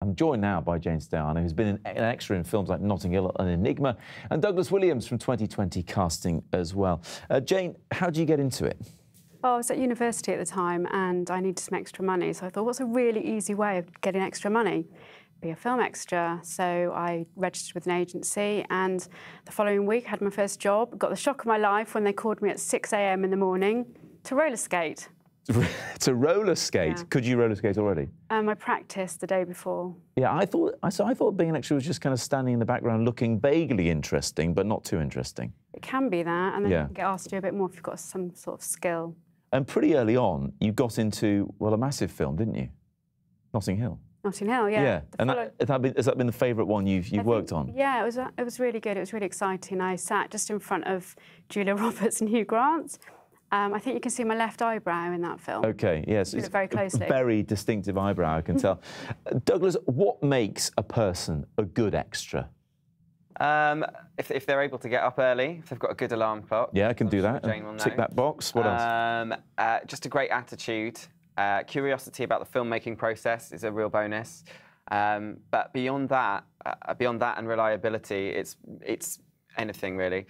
I'm joined now by Jane Staiano, who's been an extra in films like Notting Hill and Enigma, and Douglas Williams from 2020 casting as well. Jane, how did you get into it? Well, I was at university at the time and I needed some extra money, so I thought, what's a really easy way of getting extra money? Be a film extra. So I registered with an agency, and the following week I had my first job. Got the shock of my life when they called me at 6 a.m. in the morning to roller skate. To roller skate? Yeah. Could you roller skate already? I practiced the day before. Yeah, I thought being an extra was just kind of standing in the background looking vaguely interesting, but not too interesting. It can be that, and then you can get asked to do a bit more if you've got some sort of skill. And pretty early on, you got into, well, a massive film, didn't you? Notting Hill. Notting Hill, yeah. Yeah, and has that been the favourite one you've worked on? Yeah, it was really good. It was really exciting. I sat just in front of Julia Roberts and Hugh Grant. I think you can see my left eyebrow in that film. OK, yes. It's very closely. A very distinctive eyebrow, I can tell. Douglas, what makes a person a good extra? If they're able to get up early, if they've got a good alarm clock. Yeah, I can do that. Jane will know. Tick that box. What else? Just a great attitude. Curiosity about the filmmaking process is a real bonus. But beyond that and reliability, it's anything really.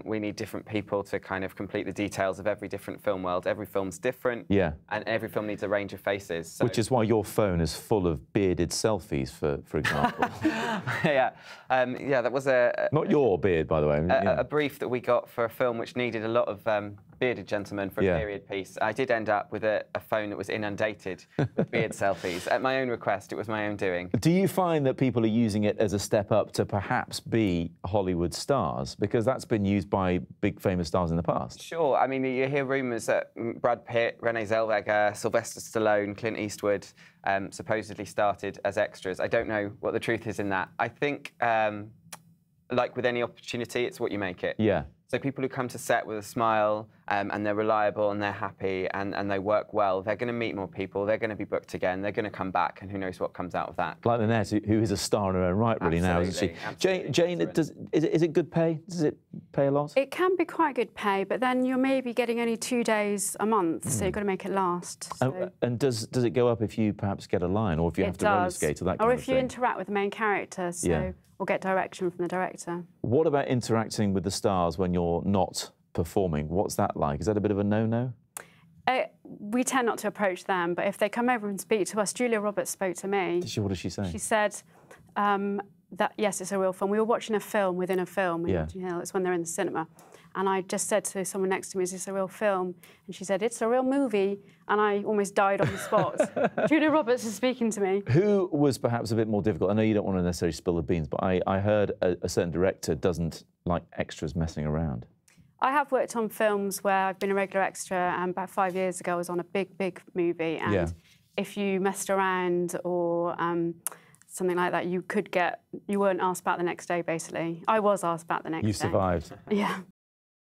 We need different people to kind of complete the details of every different film world. Every film's different. Yeah. And every film needs a range of faces. So. Which is why your phone is full of bearded selfies, for example. Yeah. Yeah, that was not your beard, by the way. A brief that we got for a film which needed a lot of bearded gentlemen for a period piece. I did end up with a phone that was inundated with beard selfies. At my own request, it was my own doing. Do you find that people are using it as a step up to perhaps be Hollywood stars? Because that's been used by big famous stars in the past. Sure. I mean, you hear rumours that Brad Pitt, Renee Zellweger, Sylvester Stallone, Clint Eastwood supposedly started as extras. I don't know what the truth is in that. I think, like with any opportunity, it's what you make it. Yeah. So people who come to set with a smile and they're reliable and they're happy and they work well, they're going to meet more people, they're going to be booked again, they're going to come back, and who knows what comes out of that. Like Nanette, who is a star in her own right, really, now, isn't she? Jane, is it good pay? Does it pay a lot? It can be quite good pay, but then you're maybe getting only 2 days a month, so you've got to make it last. So. And does it go up if you perhaps get a line, or if you have to roller skate, or that kind of thing? Or if you interact with the main character, so, or get direction from the director. What about interacting with the stars when you're not performing? What's that like? Is that a bit of a no-no? We tend not to approach them, but if they come over and speak to us, Julia Roberts spoke to me. What did she say? She said that, yes, it's a real film. We were watching a film within a film. You know, it's when they're in the cinema. And I just said to someone next to me, is this a real film? And she said, it's a real movie. And I almost died on the spot. Julia Roberts is speaking to me. Who was perhaps a bit more difficult? I know you don't want to necessarily spill the beans, but I heard a certain director doesn't like extras messing around. I have worked on films where I've been a regular extra, and about 5 years ago I was on a big movie, and if you messed around or something like that, you weren't asked back the next day, basically. I was asked back the next day. You survived. Yeah.